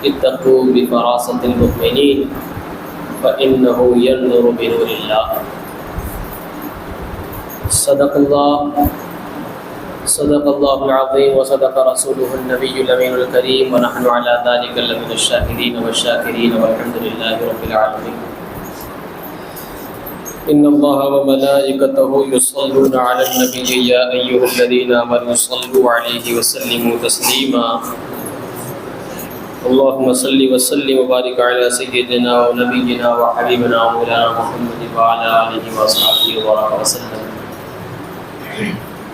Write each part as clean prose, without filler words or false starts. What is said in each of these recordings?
اتقوا بفراست المؤمنین فإنه ينظر بنور اللہ۔ صدق اللہ العظیم وصدق رسولہ النبی الامین الکریم ونحن علی ذلک لمن الشاہدین والشاکرین والحمد للہ رب العالمین۔ ان اللہ وملائکتہ یصلون علی النبی یا ایھا الذین آمنوا صلوا علیہ وسلموا تسلیما۔ اللهم صل وسلم وبارك على سيدنا ونبينا وحبيبنا مولانا محمد وعلى آله وصحبه وبارك وسلم۔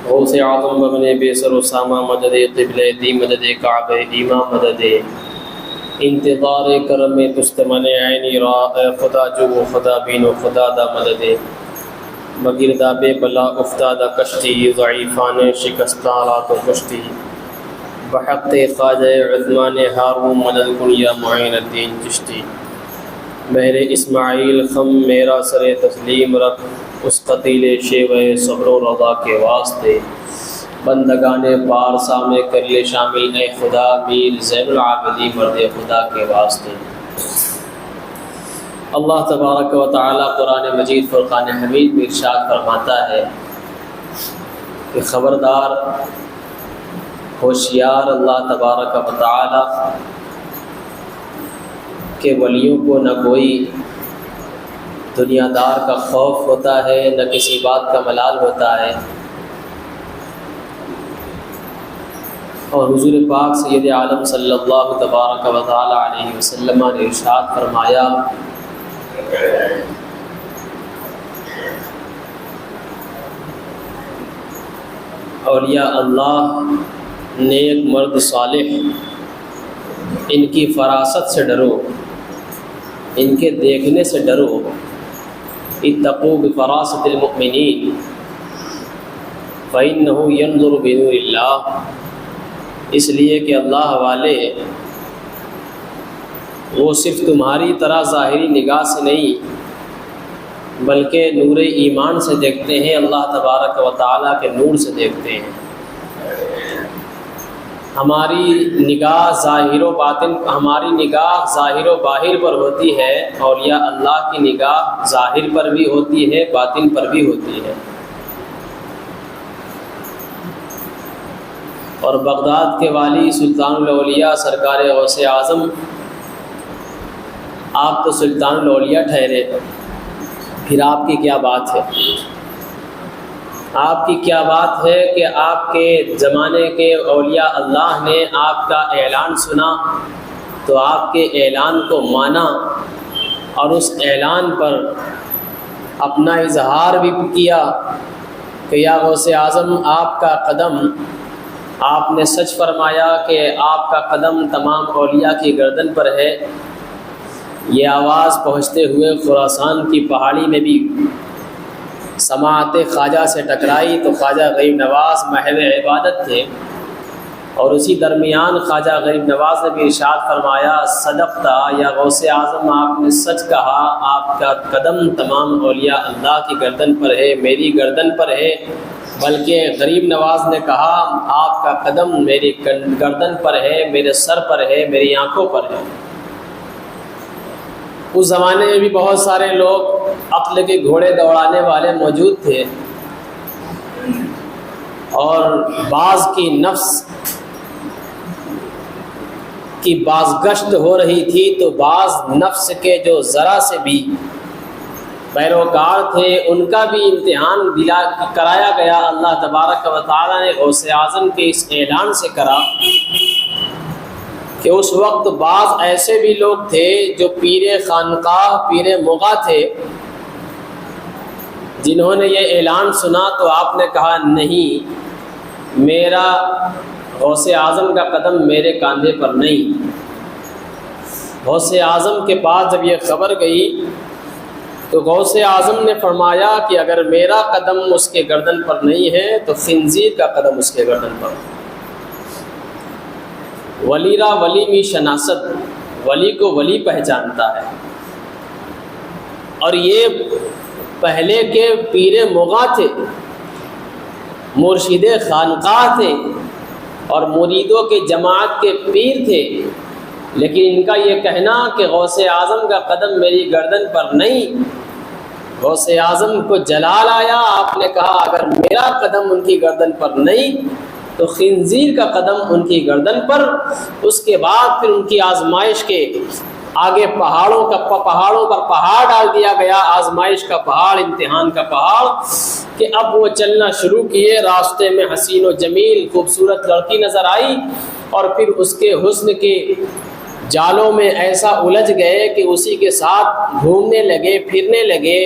غوث اعظم ابن بیسر اسامہ مدد قبلہ دی مدد کعبہ امام مدد انتظار کرم تستمن عینی را خدا جو خدا بین و خدا دا مدد مگردہ بے بلا افتادہ کشتی ضعیفان شکستہ رات و کشتی بحق خواجہ عثمان ہارون مدد کن یا معین الدین چشتی۔ مہر اسماعیل خم میرا سر تسلیم رکھ اس قتیل شیوہ صبر و رضا کے واسطے بندگان پارسا میں کر لے شامل اے خدا میر زین العابدین مرد خدا کے واسطے۔ اللہ تبارک و تعالی قرآن مجید فرقان حمید میں ارشاد فرماتا ہے کہ خبردار ہوشیار اللہ تبارک و تعالی کے ولیوں کو نہ کوئی دنیا دار کا خوف ہوتا ہے نہ کسی بات کا ملال ہوتا ہے، اور حضور پاک سید عالم صلی اللہ تبارک و تعالی علیہ وسلم نے ارشاد فرمایا اولیاء اللہ نیک مرد صالح ان کی فراست سے ڈرو، ان کے دیکھنے سے ڈرو۔ اتقوا بفراست المؤمنین فإنہ ينظر بنور اللہ، اس لیے کہ اللہ والے وہ صرف تمہاری طرح ظاہری نگاہ سے نہیں بلکہ نور ایمان سے دیکھتے ہیں، اللہ تبارک و تعالیٰ کے نور سے دیکھتے ہیں۔ ہماری نگاہ ظاہر و باطن، ہماری نگاہ ظاہر و باہر پر ہوتی ہے، اور یا اللہ کی نگاہ ظاہر پر بھی ہوتی ہے باطن پر بھی ہوتی ہے۔ اور بغداد کے والی سلطان الاولیاء سرکار غوث اعظم آپ تو سلطان الاولیاء ٹھہرے، پھر آپ کی کیا بات ہے؟ آپ کی کیا بات ہے کہ آپ کے زمانے کے اولیاء اللہ نے آپ کا اعلان سنا تو آپ کے اعلان کو مانا، اور اس اعلان پر اپنا اظہار بھی کیا کہ یا غوث اعظم آپ کا قدم، آپ نے سچ فرمایا کہ آپ کا قدم تمام اولیاء کی گردن پر ہے۔ یہ آواز پہنچتے ہوئے خراسان کی پہاڑی میں بھی سماعت خواجہ سے ٹکرائی تو خواجہ غریب نواز محو عبادت تھے، اور اسی درمیان خواجہ غریب نواز نے بھی ارشاد فرمایا صدقتا یا غوث اعظم، آپ نے سچ کہا، آپ کا قدم تمام اولیاء اللہ کی گردن پر ہے، میری گردن پر ہے۔ بلکہ غریب نواز نے کہا آپ کا قدم میری گردن پر ہے، میرے سر پر ہے، میری آنکھوں پر ہے۔ اس زمانے میں بھی بہت سارے لوگ عقل کے گھوڑے دوڑانے والے موجود تھے، اور بعض کی نفس کی بازگشت ہو رہی تھی تو بعض نفس کے جو ذرا سے بھی پیروکار تھے ان کا بھی امتحان کرایا گیا۔ اللہ تبارک و تعالیٰ نے غوث اعظم کے اس اعلان سے کرا کہ اس وقت بعض ایسے بھی لوگ تھے جو پیر خانقاہ، پیر مغاں تھے، جنہوں نے یہ اعلان سنا تو آپ نے کہا نہیں، میرا غوث اعظم کا قدم میرے کاندھے پر نہیں۔ غوث اعظم کے پاس جب یہ خبر گئی تو غوث اعظم نے فرمایا کہ اگر میرا قدم اس کے گردن پر نہیں ہے تو خنزیر کا قدم اس کے گردن پر۔ ولی را ولی می شناست، ولی کو ولی پہچانتا ہے، اور یہ پہلے کے پیر مغاں تھے، مرشد خانقاہ تھے، اور مریدوں کے جماعت کے پیر تھے، لیکن ان کا یہ کہنا کہ غوث اعظم کا قدم میری گردن پر نہیں، غوث اعظم کو جلال آیا، آپ نے کہا اگر میرا قدم ان کی گردن پر نہیں تو خنزیر کا قدم ان کی گردن پر۔ اس کے بعد پھر ان کی آزمائش کے آگے پہاڑوں پر پہاڑ ڈال دیا گیا، آزمائش کا پہاڑ، امتحان کا پہاڑ، کہ اب وہ چلنا شروع کیے۔ راستے میں حسین و جمیل خوبصورت لڑکی نظر آئی اور پھر اس کے حسن کے جالوں میں ایسا الجھ گئے کہ اسی کے ساتھ گھومنے لگے، پھرنے لگے،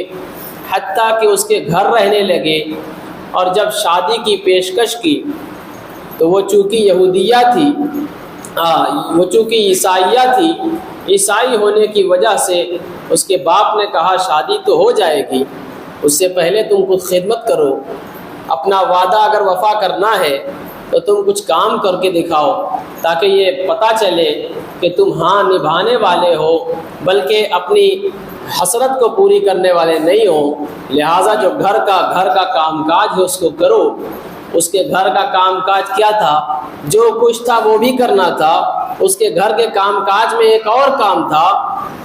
حتیٰ کہ اس کے گھر رہنے لگے۔ اور جب شادی کی پیشکش کی تو وہ چونکہ یہودیہ تھی، وہ چونکہ عیسائیہ تھی، عیسائی ہونے کی وجہ سے اس کے باپ نے کہا شادی تو ہو جائے گی، اس سے پہلے تم کچھ خدمت کرو، اپنا وعدہ اگر وفا کرنا ہے تو تم کچھ کام کر کے دکھاؤ تاکہ یہ پتہ چلے کہ تم ہاں نبھانے والے ہو بلکہ اپنی حسرت کو پوری کرنے والے نہیں ہو۔ لہٰذا جو گھر کا کام کاج ہے اس کو کرو۔ اس کے گھر کا کام کاج کیا تھا؟ جو کچھ تھا وہ بھی کرنا تھا۔ اس کے گھر کے کام کاج میں ایک اور کام تھا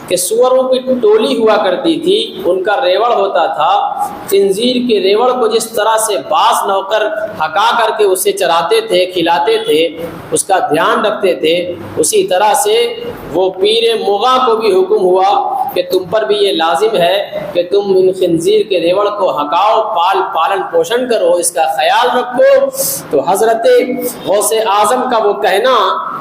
کہ سوروں کی ٹولی ہوا کرتی تھی، ان کا ریوڑ ہوتا تھا۔ خنزیر کے ریوڑ کو جس طرح سے بعض نوکر ہکا کر کے اسے چراتے تھے، کھلاتے تھے، اس کا دھیان رکھتے تھے، اسی طرح سے وہ پیر مغاں کو بھی حکم ہوا کہ تم پر بھی یہ لازم ہے کہ تم ان خنزیر کے ریوڑ کو ہکاؤ، پالن پوشن کرو، اس کا خیال رکھو۔ تو حضرت غوث اعظم کا وہ کہنا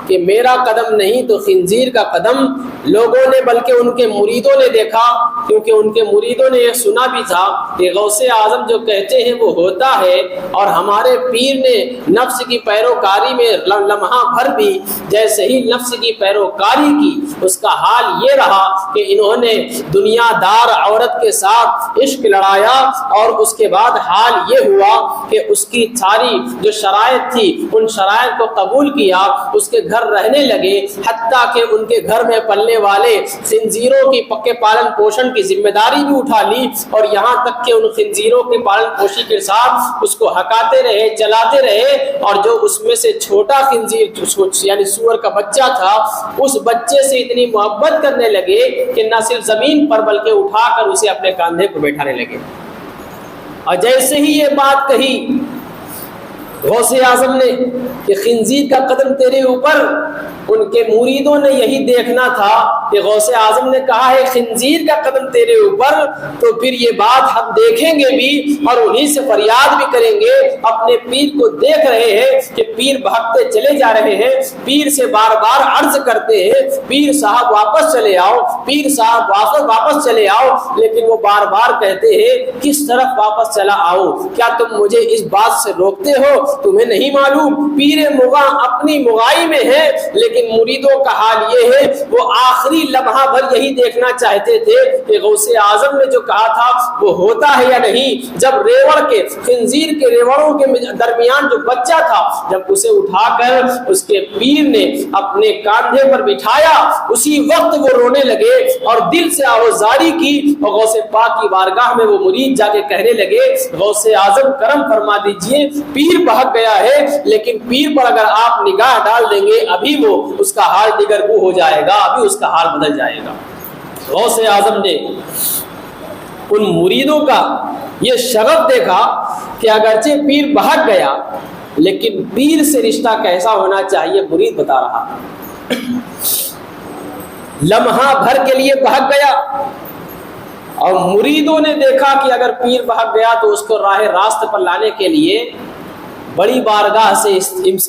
کہ میرا قدم نہیں تو خنزیر کا قدم، لوگوں نے بلکہ ان کے مریدوں نے دیکھا، کیونکہ ان کے مریدوں نے یہ سنا بھی تھا کہ غوث اعظم جو کہتے ہیں وہ ہوتا ہے، اور ہمارے پیر نے نفس کی پیروکاری میں لمحہ بھر بھی جیسے ہی نفس کی پیروکاری کی، اس کا حال یہ رہا کہ انہوں نے دنیا دار عورت کے ساتھ عشق لڑایا، اور اس کے بعد حال یہ ہوا کہ اس کی ساری جو شرائط تھی ان شرائط کو قبول کیا، اس کے گھر رہنے لگے، حتیٰ کہ ان کے گھر میں پلنے والے خنزیروں کی پکے پالن پوشن کی ذمہ داری بھی اٹھا لی، اور یہاں تک کہ ان خنزیروں کے پالن پوشی کے ساتھ اس کو ہکاتے رہے، چلاتے رہے، اور جو اس میں سے چھوٹا خنزیر یعنی سور کا بچہ تھا، اس بچے سے اتنی محبت کرنے لگے کہ نہ صرف زمین پر بلکہ اٹھا کر اسے اپنے کاندھے پر بیٹھانے لگے۔ اور جیسے ہی یہ بات کہی غوث اعظم نے کہ خنزیر کا قدم تیرے اوپر، ان کے مریدوں نے یہی دیکھنا تھا کہ غوث اعظم نے کہا ہے خنزیر کا قدم تیرے اوپر، تو پھر یہ بات ہم دیکھیں گے بھی اور انہی سے فریاد بھی کریں گے۔ اپنے پیر کو دیکھ رہے ہیں کہ پیر بھاگتے چلے جا رہے ہیں، پیر سے بار بار عرض کرتے ہیں پیر صاحب واپس چلے آؤ، پیر صاحب واپس چلے آؤ، لیکن وہ بار بار کہتے ہیں کس طرف واپس چلا آؤں؟ کیا تم مجھے اس بات سے روکتے ہو؟ تمہیں نہیں معلوم پیر مغاں اپنی مغائی میں ہے، لیکن مریدوں کا حال یہ ہے وہ آخری لمحہ بھر یہی دیکھنا چاہتے تھے کہ غوث اعظم نے جو کہا تھا وہ ہوتا ہے یا نہیں۔ جب ریوڑ کے خنزیر کے ریوڑوں کے درمیان جو بچہ تھا، جب اسے اٹھا کر اس کے پیر نے اپنے کاندھے پر بٹھایا، اسی وقت وہ رونے لگے اور دل سے آوازاری کی، اور غوث پاک کی بارگاہ میں وہ مرید جا کے کہنے لگے غوث اعظم کرم فرما دیجئے، پیر بھاگ گیا ہے لیکن پیر پر اگر آپ نگاہ ڈال دیں گے ابھی وہ اس کا حال دگرگوں ہو جائے گا، ابھی اس کا حال بدل جائے گا۔ غوث اعظم نے ان مریدوں کا یہ شغف دیکھا کہ اگرچہ پیر بھاگ گیا لیکن پیر سے رشتہ کیسا ہونا چاہیے مرید بتا رہا، لمحہ بھر کے لیے بھاگ گیا، اور مریدوں نے دیکھا کہ اگر پیر بھاگ گیا تو اس کو راہ راست پر لانے کے لیے بڑی بارگاہ سے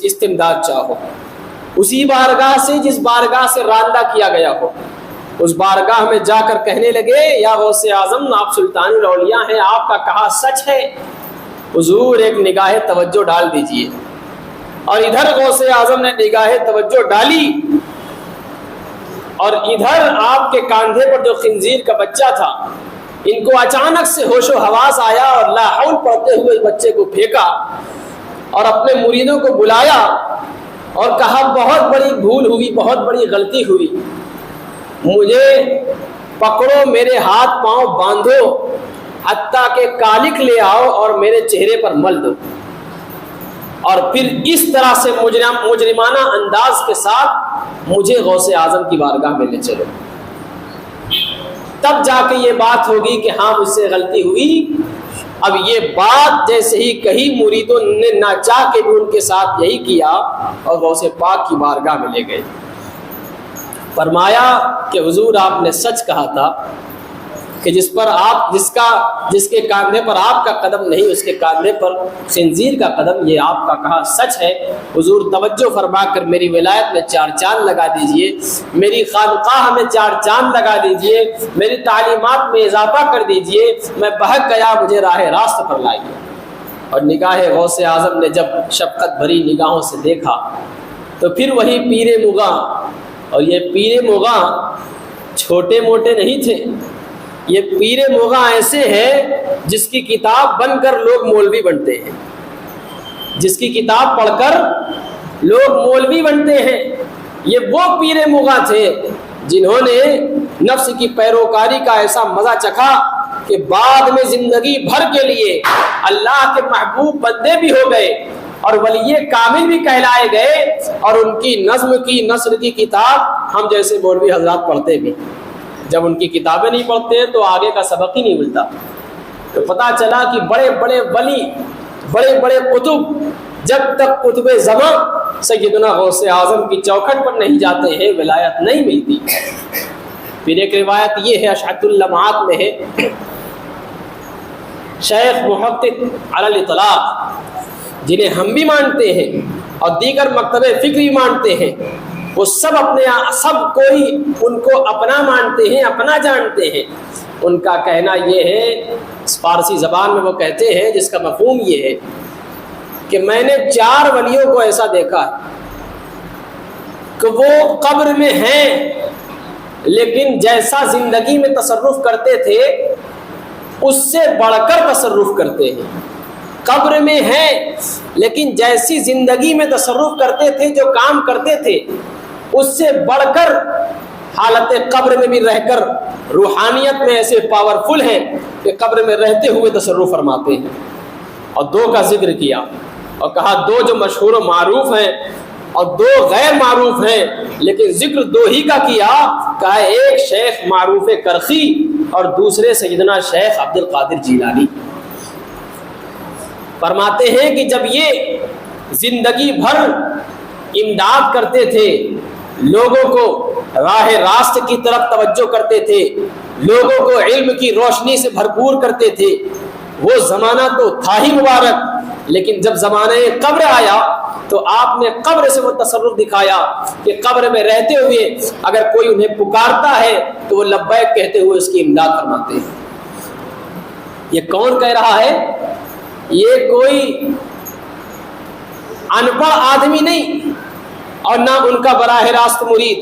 استمداد چاہو، اسی بارگاہ سے جس بارگاہ سے راندہ کیا گیا ہو، اس بارگاہ میں جا کر کہنے لگے یا غوث اعظم آپ سلطان الاولیاء ہیں، آپ کا کہا سچ ہے، حضور ایک نگاہ توجہ ڈال دیجئے۔ اور ادھر غوث اعظم نے نگاہ توجہ ڈالی، اور ادھر آپ کے کاندھے پر جو خنزیر کا بچہ تھا، ان کو اچانک سے ہوش و حواس آیا اور لا حول پڑھتے ہوئے بچے کو پھینکا اور اپنے مریدوں کو بلایا اور کہا بہت بڑی بھول ہوئی، بہت بڑی غلطی ہوئی، مجھے پکڑو، میرے ہاتھ پاؤں باندھو، حتیٰ کہ کالک لے آؤ اور میرے چہرے پر مل دو۔ اور پھر اس طرح سے مجرمانہ انداز کے ساتھ مجھے غوث اعظم کی بارگاہ میں لے چلو، تب جا کے یہ بات ہوگی کہ ہاں مجھ سے غلطی ہوئی۔ اب یہ بات جیسے ہی کہی مریدوں نے نہ چاہ کے بھی ان کے ساتھ یہی کیا اور غوث پاک کی بارگاہ میں لے گئے۔ فرمایا کہ حضور آپ نے سچ کہا تھا کہ جس کے کاندھے پر آپ کا قدم نہیں اس کے کاندھے پر خنزیر کا قدم، یہ آپ کا کہا سچ ہے۔ حضور توجہ فرما کر میری ولایت میں 4 چاند لگا دیجئے، میری خانقاہ میں 4 چاند لگا دیجئے، میری تعلیمات میں اضافہ کر دیجئے، میں بہک گیا، مجھے راہ راست پر لائیے۔ اور نگاہ غوث اعظم نے جب شفقت بھری نگاہوں سے دیکھا تو پھر وہی پیر مغاں، اور یہ پیر مغاں چھوٹے موٹے نہیں تھے، یہ پیر مغاں ایسے ہیں جس کی کتاب بن کر لوگ مولوی بنتے ہیں، جس کی کتاب پڑھ کر لوگ مولوی بنتے ہیں۔ یہ وہ پیر مغاں تھے جنہوں نے نفس کی پیروکاری کا ایسا مزہ چکھا کہ بعد میں زندگی بھر کے لیے اللہ کے محبوب بندے بھی ہو گئے اور ولی کامل بھی کہلائے گئے، اور ان کی نظم کی نثر کی کتاب ہم جیسے مولوی حضرات پڑھتے بھی۔ جب ان کی کتابیں نہیں پڑھتے تو آگے کا سبق ہی نہیں ملتا۔ تو پتہ چلا کہ بڑے بڑے ولی، بڑے بڑے قطب جب تک قطب زمان سیدنا غوث اعظم کی چوکھٹ پر نہیں جاتے ہیں ولایت نہیں ملتی۔ پھر ایک روایت یہ ہے اشعت اللمعات میں ہے، شیخ محقق علی الاطلاق جنہیں ہم بھی مانتے ہیں اور دیگر مکتب فکر بھی مانتے ہیں، وہ سب کوئی ان کو اپنا مانتے ہیں، اپنا جانتے ہیں۔ ان کا کہنا یہ ہے، فارسی زبان میں وہ کہتے ہیں جس کا مفہوم یہ ہے کہ میں نے 4 ولیوں کو ایسا دیکھا ہے کہ وہ قبر میں ہیں لیکن جیسا زندگی میں تصرف کرتے تھے اس سے بڑھ کر تصرف کرتے ہیں۔ قبر میں ہیں لیکن جیسی زندگی میں تصرف کرتے تھے، جو کام کرتے تھے، اس سے بڑھ کر حالت قبر میں بھی رہ کر روحانیت میں ایسے پاورفل ہیں کہ قبر میں رہتے ہوئے تصرف فرماتے ہیں۔ اور 2 کا ذکر کیا اور کہا 2 جو مشہور و معروف ہیں اور 2 غیر معروف ہیں، لیکن ذکر 2 ہی کا کیا، کہا ایک شیخ معروف کرخی اور دوسرے سیدنا شیخ عبد القادر جیلانی۔ فرماتے ہیں کہ جب یہ زندگی بھر امداد کرتے تھے، لوگوں کو راہ راست کی طرف توجہ کرتے تھے، لوگوں کو علم کی روشنی سے بھرپور کرتے تھے، وہ زمانہ تو تھا ہی مبارک، لیکن جب زمانہ قبر آیا تو آپ نے قبر سے وہ تصرف دکھایا کہ قبر میں رہتے ہوئے اگر کوئی انہیں پکارتا ہے تو وہ لبیک کہتے ہوئے اس کی امداد فرماتے ہیں۔ یہ کون کہہ رہا ہے؟ یہ کوئی ان پڑھ آدمی نہیں اور نہ ان کا براہ راست مرید،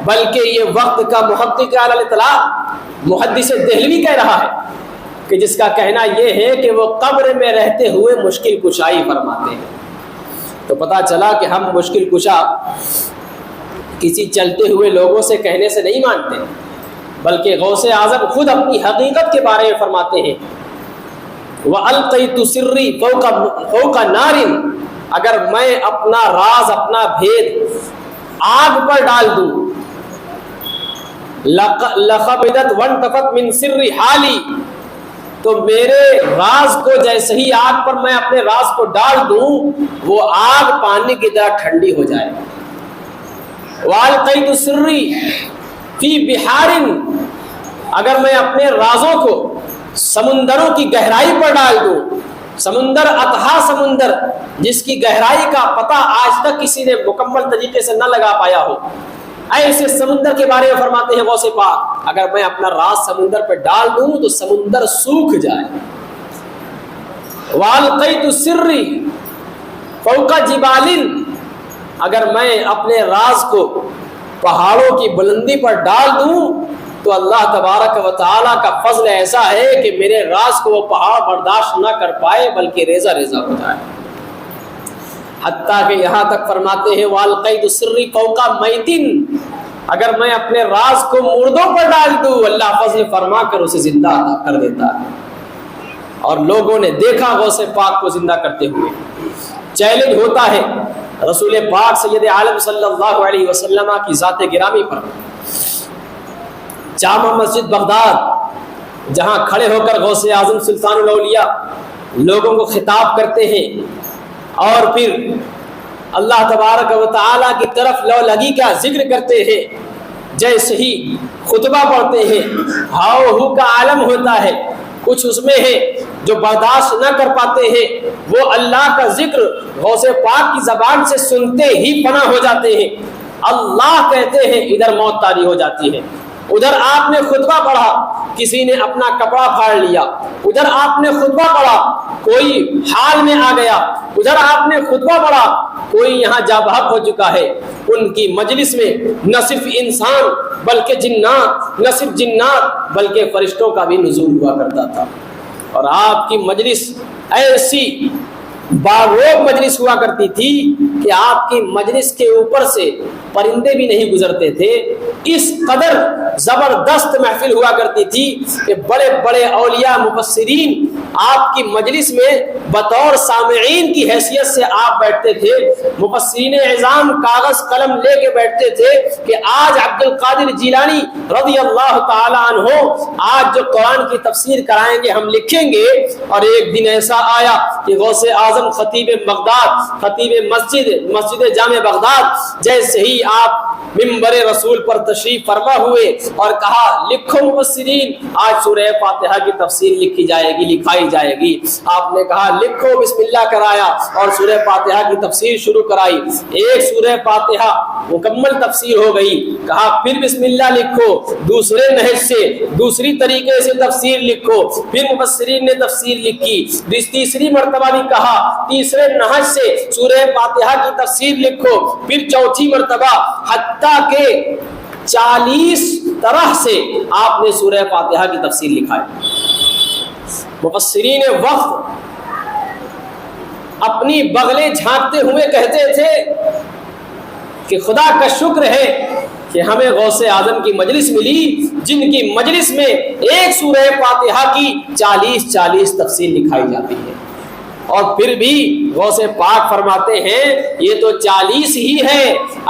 بلکہ یہ وقت کا محقق علی الاطلاق محدث دہلوی کہہ رہا ہے کہ جس کا کہنا یہ ہے کہ وہ قبر میں رہتے ہوئے مشکل کشائی فرماتے ہیں۔ تو پتہ چلا کہ ہم مشکل کشا کسی چلتے ہوئے لوگوں سے کہنے سے نہیں مانتے، بلکہ غوث اعظم خود اپنی حقیقت کے بارے میں فرماتے ہیں، وَأَلْقَيْتُ سِرِّي فَوْقَ نَارٍ، اگر میں اپنا راز، اپنا بھید آگ پر ڈال دوں، لَخَبِدَتْ وَانْتَفَتْ مِنْ سِرِّ حَالِي، تو میرے راز کو جیسے ہی آگ پر میں اپنے راز کو ڈال دوں وہ آگ پانی کی طرح ٹھنڈی ہو جائے۔ وَأَلْقَيْتُ سِرِّي فِي بِحَارٍ، اگر میں اپنے رازوں کو سمندروں کی گہرائی پر ڈال دوں، سمندر اتھا سمندر جس کی گہرائی کا پتہ آج تک کسی نے مکمل طریقے سے نہ لگا پایا ہو، ایسے سمندر کے بارے میں فرماتے ہیں غوث پاک، اگر میں اپنا راز سمندر پر ڈال دوں تو سمندر سوکھ جائے۔ وَأَلْقَيْتُ سِرِّي فَوْقَ جِبَالٍ، اگر میں اپنے راز کو پہاڑوں کی بلندی پر ڈال دوں تو اللہ تبارک و تعالیٰ کا فضل ایسا ہے کہ میرے راز کو وہ پہاڑ برداشت نہ کر پائے بلکہ ریزہ ریزہ ہو جائے۔ حتیٰ کہ یہاں تک فرماتے ہیں وَأَلْقَيْتُ سِرِّي فَوْقَ مَيْتٍ، اگر میں اپنے راز کو مردوں پر ڈال دوں اللہ فضل فرما کر اسے زندہ کر دیتا ہے۔ اور لوگوں نے دیکھا غوث پاک کو زندہ کرتے ہوئے، چیلنج ہوتا ہے رسول پاک سید عالم صلی اللہ علیہ وسلم کی ذات گرامی پر۔ جامع مسجد بغداد جہاں کھڑے ہو کر غوث اعظم سلطان الاولیاء لوگوں کو خطاب کرتے ہیں اور پھر اللہ تبارک و تعالیٰ کی طرف لو لگی کا ذکر کرتے ہیں، جیسے ہی خطبہ پڑھتے ہیں ہاؤ ہو کا عالم ہوتا ہے، کچھ اس میں ہے جو برداشت نہ کر پاتے ہیں، وہ اللہ کا ذکر غوث پاک کی زبان سے سنتے ہی فنا ہو جاتے ہیں، اللہ کہتے ہیں ادھر موت طاری ہو جاتی ہے۔ ادھر آپ نے خطبہ پڑھا، کسی نے اپنا کپڑا پھاڑ لیا، ادھر آپ نے خطبہ پڑھا، کوئی حال میں آ گیا، ادھر آپ نے خطبہ پڑھا، کوئی یہاں جا بحق ہو چکا ہے۔ ان کی مجلس میں نہ صرف انسان بلکہ جنات، نہ صرف جنات بلکہ فرشتوں کا بھی نزول ہوا کرتا تھا، اور آپ کی مجلس ایسی باروق مجلس ہوا کرتی تھی کہ آپ کی مجلس کے اوپر سے پرندے بھی نہیں گزرتے تھے، اس قدر زبردست محفل ہوا کرتی تھی کہ بڑے بڑے اولیاء مفسرین آپ کی مجلس میں بطور سامعین کی حیثیت سے آپ بیٹھتے تھے، مفسرین اعظام کاغذ قلم لے کے بیٹھتے تھے کہ آج عبد القادر جیلانی رضی اللہ تعالی عنہ آج جو قرآن کی تفسیر کرائیں گے ہم لکھیں گے۔ اور ایک دن ایسا آیا کہ غوث اعظم خطیب بغداد، خطیب مسجد جامع بغداد جیسے ہی آپ منبر رسول پر تشریف فرما ہوئے اور کہا لکھو مفسرین آج سورہ فاتحہ کی تفسیر لکھی جائے گی، لکھائی جائے گی، آپ نے کہا لکھو، بسم اللہ کرایا اور سورہ فاتحہ کی تفسیر شروع کرائی۔ ایک سورہ فاتحہ مکمل تفسیر ہو گئی، کہا پھر بسم اللہ لکھو، دوسرے نہج سے دوسری طریقے سے تفسیر لکھو، پھر مفسرین نے تفسیر لکھی، تیسری مرتبہ بھی کہا تیسرے نہج سے سورہ فاتحہ کی تفسیر لکھو، پھر چوتھی مرتبہ، حتیٰ کہ 40 طرح سے آپ نے سورہ فاتحہ کی تفسیر لکھائی۔ مفسرین وقت اپنی بغلیں جھانکتے ہوئے کہتے تھے کہ خدا کا شکر ہے کہ ہمیں غوث اعظم کی مجلس ملی جن کی مجلس میں ایک سورہ فاتحہ کی 40 تفسیر لکھائی جاتی ہے، اور پھر بھی غوث پاک فرماتے ہیں یہ تو 40 ہی ہے،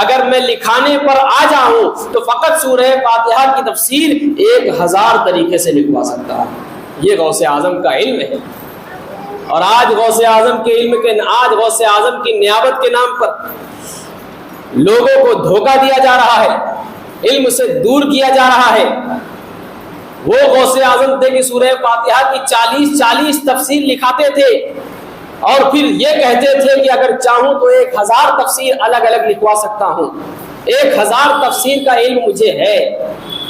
اگر میں لکھانے پر آ جاؤں تو فقط سورہ فاتحہ کی تفسیر 1000 طریقے سے لکھوا سکتا ہوں۔ یہ غوث اعظم کا علم ہے، اور آج غوث اعظم کے علم کے آج غوث اعظم کی نیابت کے نام پر لوگوں کو دھوکہ دیا جا رہا ہے، علم سے دور کیا جا رہا ہے۔ وہ غوث اعظم تھے کہ سورہ فاتحہ کی 40 تفسیر لکھاتے تھے، اور پھر یہ کہتے تھے کہ اگر چاہوں تو 1000 تفسیر الگ الگ لکھوا سکتا ہوں، 1000 تفسیر کا علم مجھے ہے۔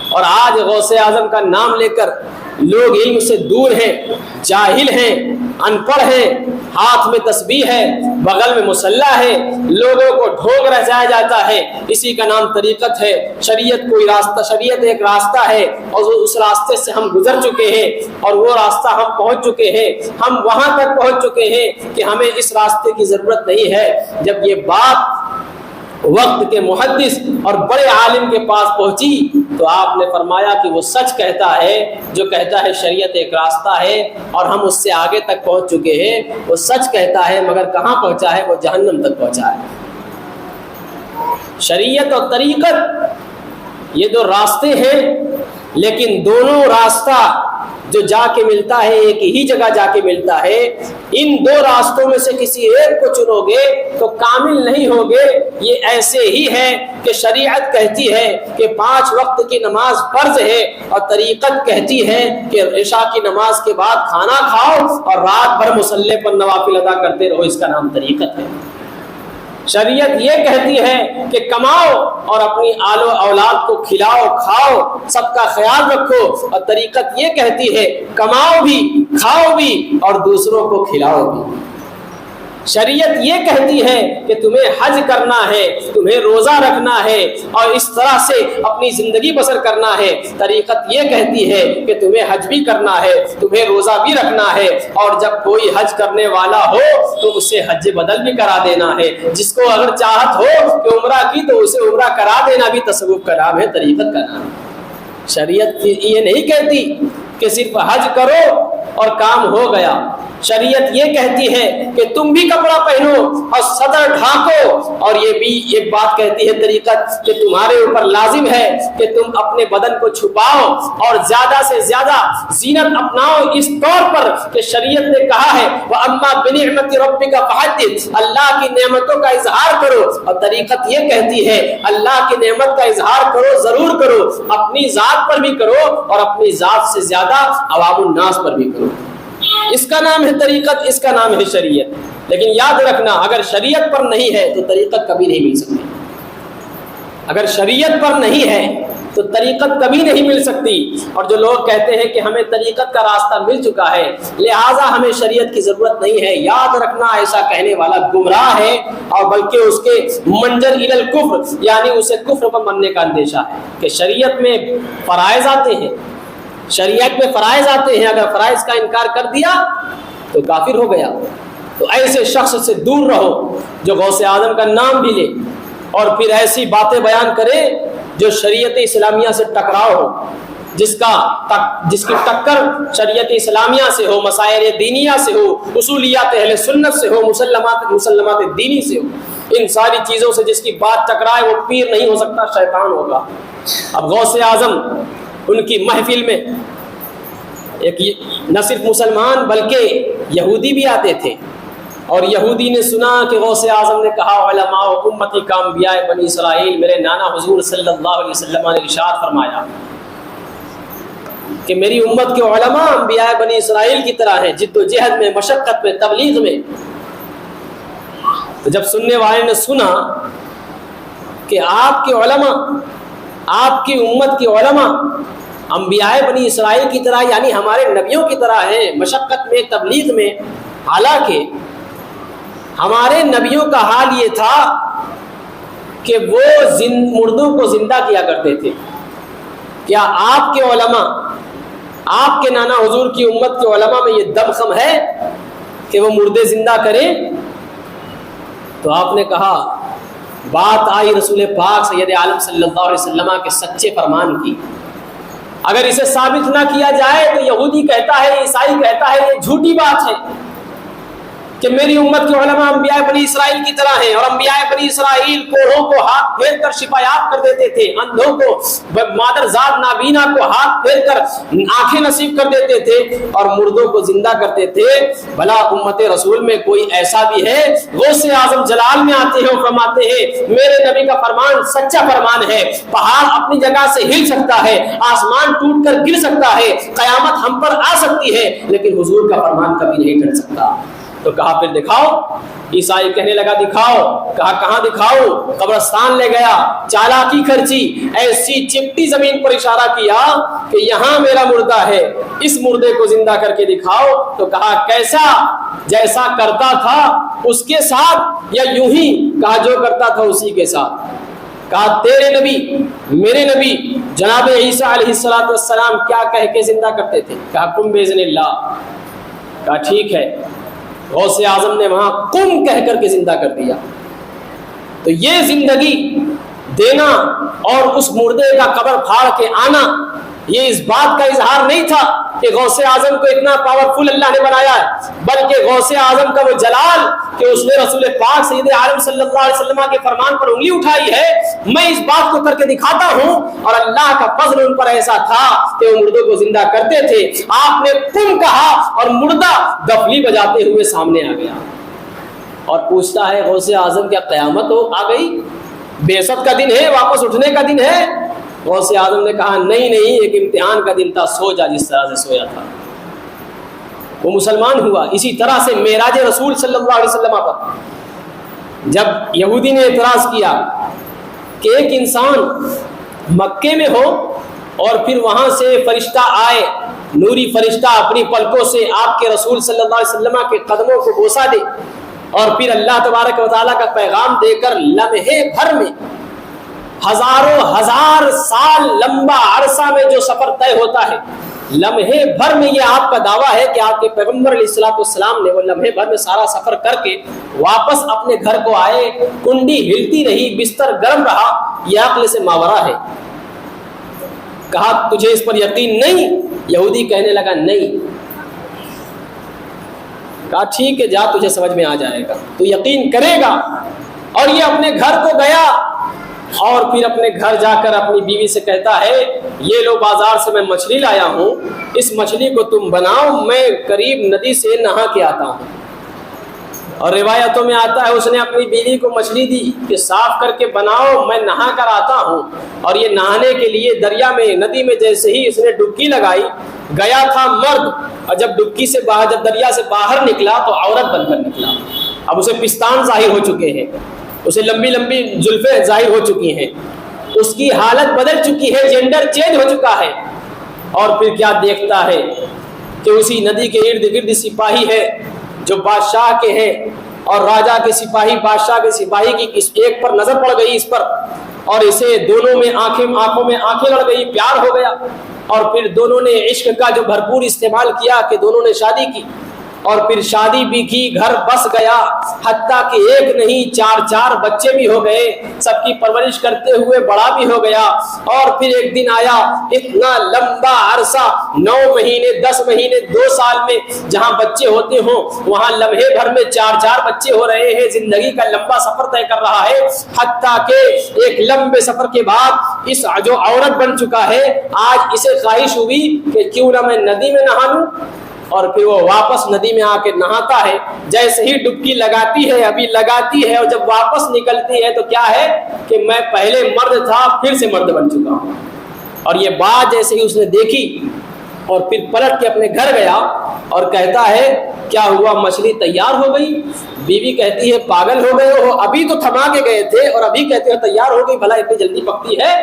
اور آج غوث اعظم کا نام لے کر لوگ علم سے دور ہیں، جاہل ہیں، ان پڑھ ہیں، ہاتھ میں تسبیح ہے، بغل میں مصلی ہے، لوگوں کو ڈھونگ رچایا جاتا ہے، اسی کا نام طریقت ہے۔ شریعت کوئی راستہ، شریعت ایک راستہ ہے اور اس راستے سے ہم گزر چکے ہیں، اور وہ راستہ ہم پہنچ چکے ہیں، ہم وہاں تک پہنچ چکے ہیں کہ ہمیں اس راستے کی ضرورت نہیں ہے۔ جب یہ بات وقت کے محدث اور بڑے عالم کے پاس پہنچی تو آپ نے فرمایا کہ وہ سچ کہتا ہے جو کہتا ہے شریعت ایک راستہ ہے اور ہم اس سے آگے تک پہنچ چکے ہیں، وہ سچ کہتا ہے مگر کہاں پہنچا ہے؟ وہ جہنم تک پہنچا ہے۔ شریعت اور طریقت یہ دو راستے ہیں، لیکن دونوں راستہ جو جا کے ملتا ہے ایک ہی جگہ جا کے ملتا ہے۔ ان دو راستوں میں سے کسی ایک کو چنو گے تو کامل نہیں ہوگے۔ یہ ایسے ہی ہے کہ شریعت کہتی ہے کہ 5 وقت کی نماز فرض ہے، اور طریقت کہتی ہے کہ عشاء کی نماز کے بعد کھانا کھاؤ اور رات بھر مصلی پر نوافل ادا کرتے رہو، اس کا نام طریقت ہے۔ شریعت یہ کہتی ہے کہ کماؤ اور اپنی آل و اولاد کو کھلاؤ کھاؤ، سب کا خیال رکھو، اور طریقت یہ کہتی ہے کماؤ بھی، کھاؤ بھی اور دوسروں کو کھلاؤ بھی۔ شریعت یہ کہتی ہے کہ تمہیں حج کرنا ہے، تمہیں روزہ رکھنا ہے اور اس طرح سے اپنی زندگی بسر کرنا ہے۔ طریقت یہ کہتی ہے کہ تمہیں حج بھی کرنا ہے، تمہیں روزہ بھی رکھنا ہے، اور جب کوئی حج کرنے والا ہو تو اسے حج بدل بھی کرا دینا ہے۔ جس کو اگر چاہت ہو کہ عمرہ کی تو اسے عمرہ کرا دینا بھی تصوف کا نام ہے، طریقت کا نام ہے۔ شریعت یہ نہیں کہتی کہ صرف حج کرو اور کام ہو گیا۔ شریعت یہ کہتی ہے کہ تم بھی کپڑا پہنو اور صدر ڈھانکو، اور یہ بھی ایک بات کہتی ہے طریقت کہ تمہارے اوپر لازم ہے کہ تم اپنے بدن کو چھپاؤ اور زیادہ سے زیادہ زینت اپناؤ، اس طور پر کہ شریعت نے کہا ہے وَأَمَّا بِنِعْمَةِ رَبِّكَ فَحَدِّثْ، اللہ کی نعمتوں کا اظہار کرو، اور طریقت یہ کہتی ہے اللہ کی نعمت کا اظہار کرو، ضرور کرو، اپنی ذات پر بھی کرو اور اپنی ذات سے زیادہ عوام الناس پر بھی کرو۔ اس کا نام ہے طریقت، اس کا نام ہے شریعت۔ لیکن یاد رکھنا اگر شریعت پر نہیں ہے تو طریقت کبھی نہیں مل سکتی، اگر شریعت پر نہیں ہے تو طریقت کبھی نہیں مل سکتی۔ اور جو لوگ کہتے ہیں کہ ہمیں طریقت کا راستہ مل چکا ہے لہٰذا ہمیں شریعت کی ضرورت نہیں ہے، یاد رکھنا ایسا کہنے والا گمراہ ہے، اور بلکہ اس کے منجر الی الکفر، یعنی اسے کفر پر مرنے کا اندیشہ ہے کہ شریعت میں فرائض آتے ہیں، شریعت میں فرائض آتے ہیں، اگر فرائض کا انکار کر دیا تو کافر ہو گیا۔ تو ایسے شخص سے دور رہو جو غوث اعظم کا نام بھی لے اور پھر ایسی باتیں بیان کرے جو شریعت اسلامیہ سے ٹکراؤ ہو، جس کی ٹکر شریعت اسلامیہ سے ہو، مسائل دینیہ سے ہو، اصولیات اہل سنت سے ہو، مسلمات دینی سے ہو، ان ساری چیزوں سے جس کی بات ٹکرائے وہ پیر نہیں ہو سکتا، شیطان ہوگا۔ اب غوث اعظم ان کی محفل میں ایک نہ صرف مسلمان بلکہ یہودی بھی آتے تھے، اور یہودی نے سنا کہ غوث اعظم نے کہا علماء امتی کا انبیاء بنی اسرائیل، میرے نانا حضور صلی اللہ علیہ وسلم نے ارشاد فرمایا کہ میری امت کے علماء انبیاء بنی اسرائیل کی طرح ہیں، جد و جہد میں، مشقت میں، تبلیغ میں۔ تو جب سننے والے نے سنا کہ آپ کے علماء، آپ کی امت کے علماء انبیاء بنی اسرائیل کی طرح یعنی ہمارے نبیوں کی طرح ہیں، مشقت میں، تبلیغ میں، حالانکہ ہمارے نبیوں کا حال یہ تھا کہ وہ مردوں کو زندہ کیا کرتے تھے، کیا آپ کے علماء، آپ کے نانا حضور کی امت کے علماء میں یہ دمخم ہے کہ وہ مردے زندہ کریں؟ تو آپ نے کہا بات آئی رسول پاک سید عالم صلی اللہ علیہ وسلم کے سچے فرمان کی، اگر اسے ثابت نہ کیا جائے تو یہودی کہتا ہے، عیسائی کہتا ہے یہ جھوٹی بات ہے کہ میری امت کے علماء انبیاء بنی اسرائیل کی طرح ہیں، اور انبیاء بنی اسرائیل کوڑوں کو ہاتھ پھیر کر شفایاب کر دیتے تھے، اندھوں کو، مادرزاد نابینا کو ہاتھ پھیر کر آنکھیں نصیب کر دیتے تھے، اور مردوں کو زندہ کرتے تھے۔ بھلا امت رسول میں کوئی ایسا بھی ہے؟ غوث اعظم جلال میں آتے ہیں اور فرماتے ہیں میرے نبی کا فرمان سچا فرمان ہے، پہاڑ اپنی جگہ سے ہل سکتا ہے، آسمان ٹوٹ کر گر سکتا ہے، قیامت ہم پر آ سکتی ہے، لیکن حضور کا فرمان کبھی نہیں ٹل سکتا۔ تو کہا پھر دکھاؤ، عیسائی کہنے لگا دکھاؤ، کہا کہاں دکھاؤ؟ قبرستان لے گیا، چالاکی خرچی، ایسی چپٹی زمین پر اشارہ کیا کہ یہاں میرا مردہ ہے، اس مردے کو زندہ کر کے دکھاؤ۔ تو کہا کیسا؟ جیسا کرتا تھا اس کے ساتھ یا یوں ہی؟ کہا جو کرتا تھا اسی کے ساتھ۔ کہا تیرے نبی، میرے نبی جناب عیسیٰ علیہ السلام کیا کہہ کے زندہ کرتے تھے؟ کہا کم باذن اللہ۔ کہا ٹھیک ہے۔ غوث اعظم نے وہاں کم کہہ کر کے زندہ کر دیا۔ تو یہ زندگی دینا اور اس مردے کا قبر پھاڑ کے آنا، یہ اس بات کا اظہار نہیں تھا کہ غوث اعظم کو اتنا پاورفل اللہ نے بنایا ہے، بلکہ غوث اعظم کا وہ جلال کہ اس نے رسول پاک سید عالم صلی اللہ علیہ وسلم کے فرمان پر انگلی اٹھائی ہے، میں اس بات کو کر کے دکھاتا ہوں۔ اور اللہ کا فضل ان پر ایسا تھا کہ وہ مردوں کو زندہ کرتے تھے۔ آپ نے کم کہا اور مردہ دفلی بجاتے ہوئے سامنے آ گیا اور پوچھتا ہے غوث اعظم کیا قیامت آ گئی؟ بعثت کا دن ہے، واپس اٹھنے کا دن ہے؟ غوث اعظم نے کہا نہیں نہیں، ایک امتحان کا دن تھا، سو جا جس طرح سے سویا تھا۔ وہ مسلمان ہوا۔ اسی طرح سے معراج رسول صلی اللہ علیہ وسلم پر جب یہودی نے اعتراض کیا کہ ایک انسان مکے میں ہو اور پھر وہاں سے فرشتہ آئے، نوری فرشتہ اپنی پلکوں سے آپ کے رسول صلی اللہ علیہ وسلم کے قدموں کو بوسہ دے اور پھر اللہ تبارک و تعالیٰ کا پیغام دے کر لمحے بھر میں، ہزاروں ہزار سال لمبا عرصہ میں جو سفر طے ہوتا ہے، لمحے بھر میں یہ آپ کا دعویٰ ہے کہ آپ کے پیغمبر علیہ الصلوۃ والسلام نے وہ لمحے بھر میں سارا سفر کر کے واپس اپنے گھر کو آئے، کنڈی ہلتی رہی، بستر گرم رہا، یہ عقل سے ماورا ہے۔ کہا تجھے اس پر یقین نہیں؟ یہودی کہنے لگا نہیں، کہا ٹھیک ہے جا, تجھے سمجھ میں آ جائے گا, تو یقین کرے گا. اور یہ اپنے گھر کو گیا اور پھر اپنے گھر جا کر اپنی بیوی سے کہتا ہے یہ لو بازار سے میں مچھلی لایا ہوں, اس مچھلی کو تم بناؤ, میں قریب ندی سے نہا کے آتا ہوں. اور روایتوں میں آتا ہے اس نے اپنی بیوی کو مچھلی دی کہ صاف کر کے بناؤ, میں نہا کر آتا ہوں. اور یہ نہانے کے لیے دریا میں, ندی میں جیسے ہی اس نے ڈبکی لگائی, گیا تھا مرد, اور جب ڈبکی سے باہر, جب دریا سے باہر نکلا تو عورت بن کر نکلا. اب اسے پستان ظاہر ہو چکے ہیں, اسے لمبی لمبی زلفیں ظاہر ہو چکی ہیں, اس کی حالت بدل چکی ہے, جینڈر چینج ہو چکا ہے. اور پھر کیا دیکھتا ہے کہ اسی ندی کے ارد گرد سپاہی ہے جو بادشاہ کے ہیں, اور راجا کے سپاہی بادشاہ کے سپاہی کی اس ایک پر نظر پڑ گئی اس پر, اور اسے دونوں میں آنکھوں میں آنکھیں لڑ گئی, پیار ہو گیا. اور پھر دونوں نے عشق کا جو بھرپور استعمال کیا کہ دونوں نے شادی کی, اور پھر شادی بھی کی, گھر بس گیا, حتیٰ کہ ایک نہیں 4 بچے بھی ہو گئے, سب کی پرورش کرتے ہوئے بڑا بھی ہو گیا. اور پھر ایک دن آیا, اتنا لمبا عرصہ 9 مہینے 10 مہینے 2 سال میں جہاں بچے ہوتے ہوں وہاں لمحے بھر میں 4 بچے ہو رہے ہیں, زندگی کا لمبا سفر طے کر رہا ہے. حتیٰ کہ ایک لمبے سفر کے بعد اس جو عورت بن چکا ہے آج اسے خواہش ہوئی کہ کیوں نہ میں ندی میں نہا لوں. اور پھر وہ واپس ندی میں آ کے نہاتا ہے. جیسے ہی ڈبکی لگاتی ہے, ابھی لگاتی ہے, اور جب واپس نکلتی ہے تو کیا ہے کہ میں پہلے مرد تھا پھر سے مرد بن چکا ہوں. اور یہ بات جیسے ہی اس نے دیکھی اور پھر پلٹ کے اپنے گھر گیا اور کہتا ہے کیا ہوا, مچھلی تیار ہو گئی؟ بیوی کہتی ہے پاگل ہو گئے ہو, ابھی تو تھما کے گئے تھے اور ابھی کہتے ہو تیار ہو گئی, بھلا اتنی جلدی پکتی ہے؟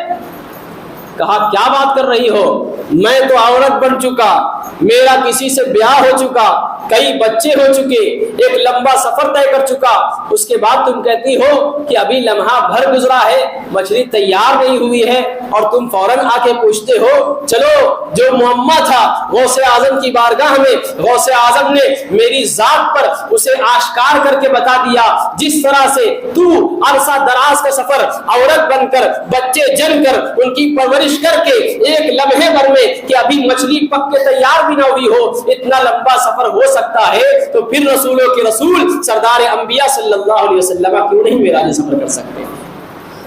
کہا کیا بات کر رہی ہو, میں تو عورت بن چکا, میرا کسی سے بیاہ ہو چکا, کئی بچے ہو چکے, ایک لمبا سفر طے کر چکا, اس کے بعد تم کہتی ہو کہ ابھی لمحہ بھر گزرا ہے, مچھلی تیار نہیں ہوئی ہے, اور تم فوراً آ کے پوچھتے ہو. چلو جو معمہ تھا غوث اعظم کی بارگاہ میں, غوث اعظم نے میری ذات پر اسے آشکار کر کے بتا دیا. جس طرح سے تو عرصہ دراز کا سفر عورت بن کر, بچے جن کر, ان کی پرورش کر کے ایک لمحے بھر میں کہ ابھی مچھلی پک کے تیار بھی نہ ہوئی ہو اتنا لمبا سفر ہو سکتا ہے, تو پھر رسولوں کے رسول سردار انبیاء صلی اللہ علیہ وسلم کیوں نہیں میرا یہ سفر کر سکتے؟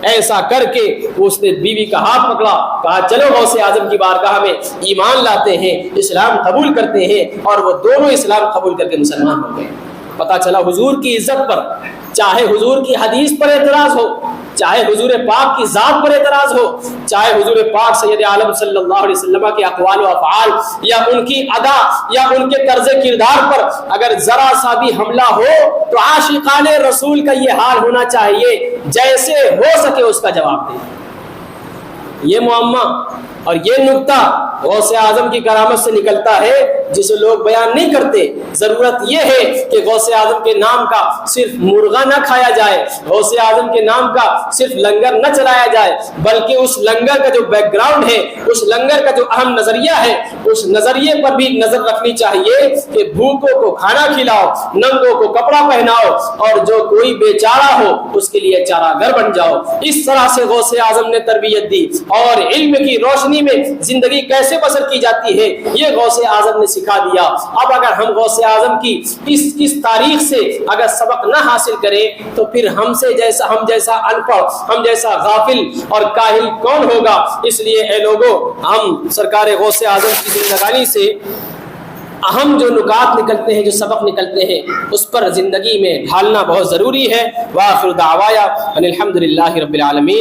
ایسا کر کے اس نے بیوی کا ہاتھ پکڑا, کہا چلو غوث اعظم کی بارگاہ میں ایمان لاتے ہیں, اسلام قبول کرتے ہیں. اور وہ دونوں اسلام قبول کر کے مسلمان ہو گئے. پتہ چلا حضور کی عزت پر, چاہے حضور کی حدیث پر اعتراض ہو, چاہے حضور پاک کی ذات پر اعتراض ہو, چاہے حضور پاک سید عالم صلی اللہ علیہ وسلم کے اقوال و افعال یا ان کی ادا یا ان کے طرز کردار پر اگر ذرا سا بھی حملہ ہو تو عاشقان رسول کا یہ حال ہونا چاہیے, جیسے ہو سکے اس کا جواب دیں. یہ معمہ اور یہ نکتہ غوث اعظم کی کرامت سے نکلتا ہے جسے لوگ بیان نہیں کرتے. ضرورت یہ ہے کہ غوث اعظم کے نام کا صرف مرغا نہ کھایا جائے, غوث اعظم کے نام کا صرف لنگر نہ چلایا جائے, بلکہ اس لنگر کا جو بیک گراؤنڈ ہے, اس لنگر کا جو اہم نظریہ ہے, اس نظریے پر بھی نظر رکھنی چاہیے کہ بھوکوں کو کھانا کھلاؤ, ننگوں کو کپڑا پہناؤ, اور جو کوئی بیچارہ ہو اس کے لیے چارہ گھر بن جاؤ. اس طرح سے غوث اعظم نے تربیت دی, اور علم کی روشنی میں زندگی کیسے بسر کی جاتی ہے یہ غوث اعظم نے سکھا دیا. اب اگر ہم غوث اعظم کی اس تاریخ سے اگر سبق نہ حاصل کریں تو پھر ہم جیسا ان پڑھ, ہم جیسا غافل اور کاہل کون ہوگا؟ اس لیے اے لوگوں, ہم سرکار غوث اعظم کی زندگانی سے اہم جو نکات نکلتے ہیں, جو سبق نکلتے ہیں, اس پر زندگی میں ڈھالنا بہت ضروری ہے. وآخر دعوایا ان الحمد للہ رب العالمین.